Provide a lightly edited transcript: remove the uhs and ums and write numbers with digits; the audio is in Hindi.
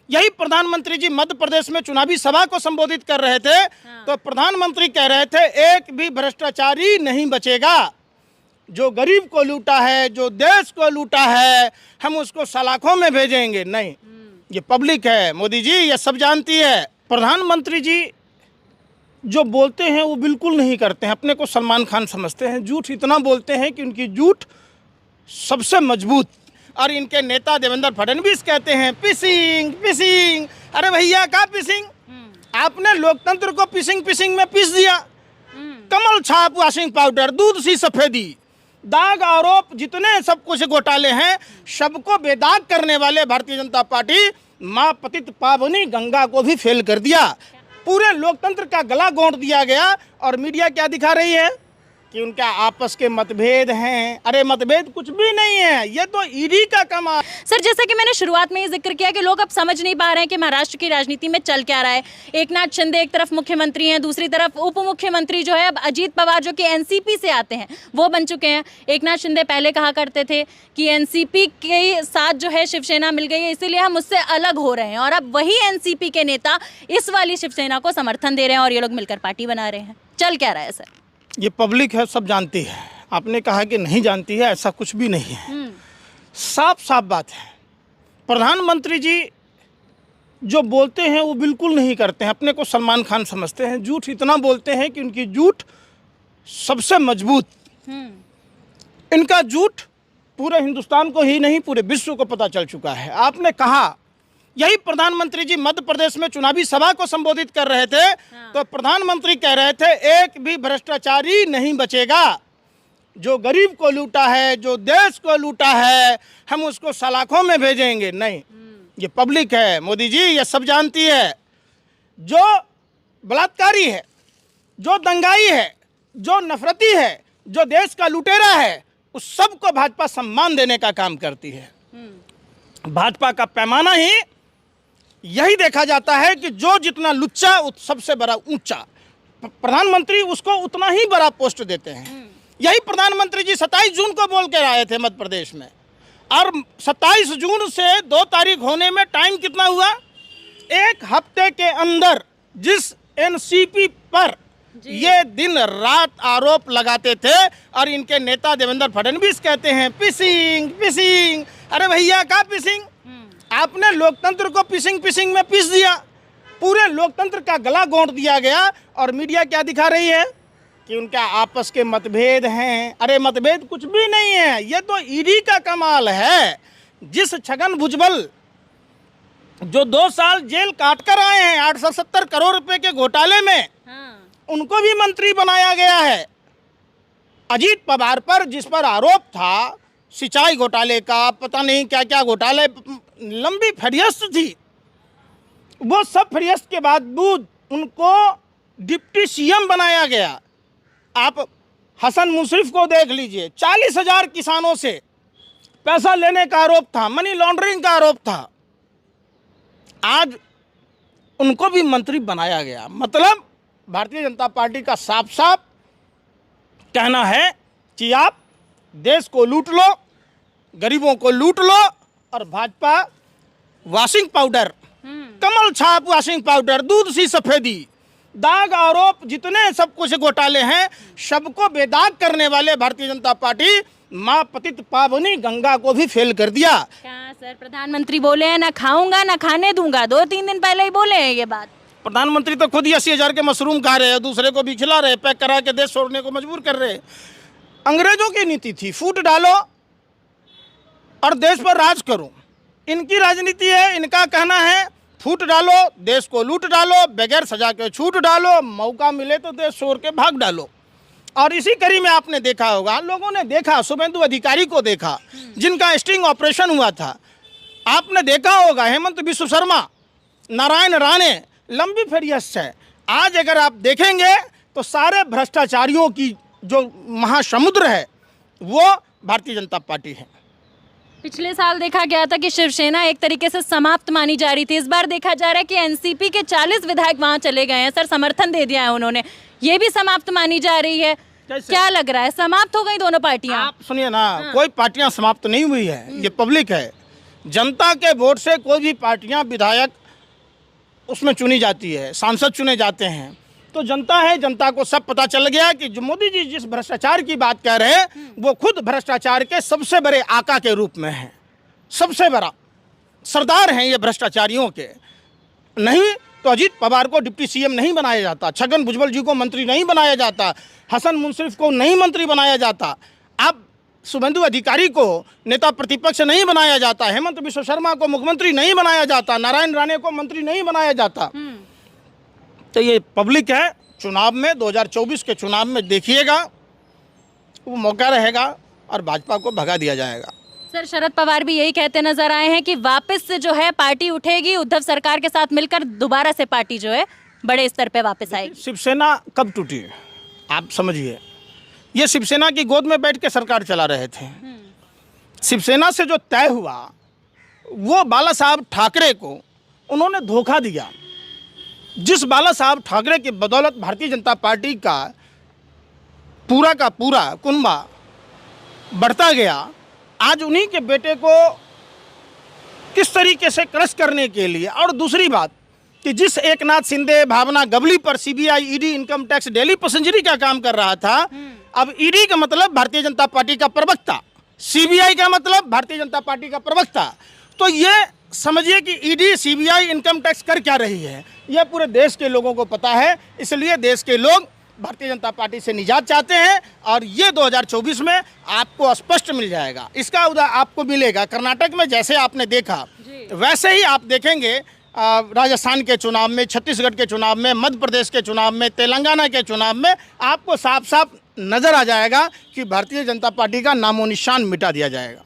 यही प्रधानमंत्री जी मध्य प्रदेश में चुनावी सभा को संबोधित कर रहे थे। तो प्रधानमंत्री कह रहे थे एक भी भ्रष्टाचारी नहीं बचेगा। जो गरीब को लूटा है, जो देश को लूटा है, हम उसको सलाखों में भेजेंगे नहीं। ये पब्लिक है मोदी जी, ये सब जानती है। प्रधानमंत्री जी जो बोलते हैं वो बिल्कुल नहीं करते हैं। अपने को सलमान खान समझते हैं। झूठ इतना बोलते हैं कि उनकी झूठ सबसे मजबूत। और इनके नेता देवेंद्र फडणवीस कहते हैं पिसिंग पिसिंग। अरे भैया क्या पिसिंग? आपने लोकतंत्र को पिसिंग में पीस दिया। कमल छाप वॉशिंग पाउडर, दूध सी सफेदी, दाग आरोप जितने सब कुछ घोटाले हैं, सबको बेदाग करने वाले भारतीय जनता पार्टी माँ पतित पावनी गंगा को भी फेल कर दिया। पूरे लोकतंत्र का गला घोंट दिया गया। और मीडिया क्या दिखा रही है कि उनका आपस के मतभेद हैं। अरे मतभेद कुछ भी नहीं है, ये तो ईडी का कमाल। सर, जैसा कि मैंने शुरुआत में ही जिक्र किया कि लोग अब समझ नहीं पा रहे हैं कि महाराष्ट्र की राजनीति में चल क्या रहा है। एकनाथ शिंदे एक तरफ मुख्यमंत्री हैं, दूसरी तरफ उप मुख्यमंत्री जो है अब अजीत पवार जो कि एनसीपी से आते हैं वो बन चुके हैं। एकनाथ शिंदे पहले कहा करते थे कि एनसीपी के साथ जो है शिवसेना मिल गई है, इसीलिए हम उससे अलग हो रहे हैं। और अब वही एनसीपी के नेता इस वाली शिवसेना को समर्थन दे रहे हैं और ये लोग मिलकर पार्टी बना रहे हैं। चल क्या रहा है सर? ये पब्लिक है, सब जानती है। आपने कहा कि नहीं जानती है, ऐसा कुछ भी नहीं है। साफ साफ बात है। प्रधानमंत्री जी जो बोलते हैं वो बिल्कुल नहीं करते हैं। अपने को सलमान खान समझते हैं। झूठ इतना बोलते हैं कि उनकी झूठ सबसे मजबूत। इनका झूठ पूरे हिंदुस्तान को ही नहीं पूरे विश्व को पता चल चुका है। आपने कहा यही प्रधानमंत्री जी मध्य प्रदेश में चुनावी सभा को संबोधित कर रहे थे। तो प्रधानमंत्री कह रहे थे एक भी भ्रष्टाचारी नहीं बचेगा। जो गरीब को लूटा है, जो देश को लूटा है, हम उसको सलाखों में भेजेंगे नहीं। ये पब्लिक है मोदी जी, ये सब जानती है। जो बलात्कारी है, जो दंगाई है, जो नफरती है, जो देश का लुटेरा है, उस सबको भाजपा सम्मान देने का काम करती है। भाजपा का पैमाना ही यही देखा जाता है कि जो जितना लुच्चा सबसे बड़ा ऊंचा, प्रधानमंत्री उसको उतना ही बड़ा पोस्ट देते हैं। यही प्रधानमंत्री जी 27 जून को बोल के आए थे मध्य प्रदेश में। और 27 जून से 2 तारीख होने में टाइम कितना हुआ? एक हफ्ते के अंदर जिस एनसीपी पर ये दिन रात आरोप लगाते थे और इनके नेता देवेंद्र फडणवीस कहते हैं पिसिंग पिसिंग। अरे भैया क्या पिसिंग? आपने लोकतंत्र को पिसिंग में पीस दिया। पूरे लोकतंत्र का गला घोंट दिया गया। और मीडिया क्या दिखा रही है कि उनका आपस के मतभेद हैं। अरे मतभेद कुछ भी नहीं है, ये तो ईडी का कमाल है। जिस छगन भुजबल जो 2 साल जेल काट कर आए हैं 870 करोड़ रुपए के घोटाले में, उनको भी मंत्री बनाया गया है। अजीत पवार पर जिस पर आरोप था सिंचाई घोटाले का, पता नहीं क्या क्या घोटाले, लंबी फरियास्त थी, वो सब फरियास्त के बावजूद उनको डिप्टी सीएम बनाया गया। आप हसन मुशर्रफ को देख लीजिए, 40,000 किसानों से पैसा लेने का आरोप था, मनी लॉन्ड्रिंग का आरोप था। आज उनको भी मंत्री बनाया गया। मतलब भारतीय जनता पार्टी का साफ साफ कहना है कि आप देश को लूट लो, गरीबों को लूट लो, और भाजपा वॉशिंग पाउडर, कमल छाप वॉशिंग पाउडर, दूध सी सफेदी, दाग आरोप जितने सब कुछ घोटाले हैं, सबको बेदाग करने वाले भारतीय जनता पार्टी माँ पतित पावनी गंगा को भी फेल कर दिया। क्या सर प्रधानमंत्री बोले हैं ना खाऊंगा ना खाने दूंगा? 2-3 दिन पहले ही बोले हैं ये बात। प्रधानमंत्री तो खुद ही 80,000 के मशरूम खा रहे हैं, दूसरे को भी खिला रहे, पैक करा के देश छोड़ने को मजबूर कर रहे। अंग्रेजों की नीति थी फूट डालो और देश पर राज करो। इनकी राजनीति है, इनका कहना है फूट डालो, देश को लूट डालो, बगैर सजा के छूट डालो, मौका मिले तो देश छोड़ के भाग डालो। और इसी कड़ी में आपने देखा होगा, लोगों ने देखा, शुभेंदु अधिकारी को देखा जिनका स्टिंग ऑपरेशन हुआ था। आपने देखा होगा हेमंत बिश्व शर्मा, नारायण राणे, लंबी फहरिस्त है। आज अगर आप देखेंगे तो सारे भ्रष्टाचारियों की जो महासमुद्र है वो भारतीय जनता पार्टी है। पिछले साल देखा गया था कि शिवसेना एक तरीके से समाप्त मानी जा रही थी। इस बार देखा जा रहा है कि एनसीपी के 40 विधायक वहां चले गए हैं। सर समर्थन दे दिया है उन्होंने, ये भी समाप्त मानी जा रही है। क्या लग रहा है, समाप्त हो गई दोनों पार्टियां? आप सुनिए ना, कोई पार्टियां समाप्त नहीं हुई है। ये पब्लिक है, जनता के वोट से कोई भी पार्टियां विधायक उसमें चुनी जाती है, सांसद चुने जाते हैं, तो जनता है, जनता को सब पता चल गया कि जो मोदी जी जिस भ्रष्टाचार की बात कह रहे हैं वो खुद भ्रष्टाचार के सबसे बड़े आका के रूप में हैं, सबसे बड़ा सरदार हैं ये भ्रष्टाचारियों के। नहीं तो अजीत पवार को डिप्टी सीएम नहीं बनाया जाता, छगन भुजबल जी को मंत्री नहीं बनाया जाता, हसन मुंसिफ को नहीं मंत्री बनाया जाता, अब शुभेंदु अधिकारी को नेता प्रतिपक्ष नहीं बनाया जाता, हेमंत बिश्व शर्मा को मुख्यमंत्री नहीं बनाया जाता, नारायण राणे को मंत्री नहीं बनाया जाता। तो ये पब्लिक है, चुनाव में 2024 के चुनाव में देखिएगा वो मौका रहेगा और भाजपा को भगा दिया जाएगा। सर शरद पवार भी यही कहते नजर आए हैं कि वापस से जो है पार्टी उठेगी, उद्धव सरकार के साथ मिलकर दोबारा से पार्टी जो है बड़े स्तर पे वापस आएगी। शिवसेना कब टूटी आप समझिए, ये शिवसेना की गोद में बैठ के सरकार चला रहे थे। शिवसेना से जो तय हुआ वो बाला साहब ठाकरे को उन्होंने धोखा दिया। जिस बाला साहब ठाकरे की बदौलत भारतीय जनता पार्टी का पूरा कुनबा बढ़ता गया, आज उन्हीं के बेटे को किस तरीके से क्रश करने के लिए। और दूसरी बात कि जिस एकनाथ शिंदे, भावना गवली पर CBI, ED, income tax, daily पैसेंजरी का काम कर रहा था, अब ईडी का मतलब भारतीय जनता पार्टी का प्रवक्ता, सीबीआई का मतलब भारतीय जनता पार्टी का प्रवक्ता। तो ये समझिए कि ईडी, सीबीआई, इनकम टैक्स कर क्या रही है, यह पूरे देश के लोगों को पता है। इसलिए देश के लोग भारतीय जनता पार्टी से निजात चाहते हैं और ये 2024 में आपको स्पष्ट मिल जाएगा। इसका आपको मिलेगा कर्नाटक में जैसे आपने देखा वैसे ही आप देखेंगे राजस्थान के चुनाव में, छत्तीसगढ़ के चुनाव में, मध्य प्रदेश के चुनाव में, तेलंगाना के चुनाव में आपको साफ साफ नज़र आ जाएगा कि भारतीय जनता पार्टी का नामो निशान मिटा दिया जाएगा।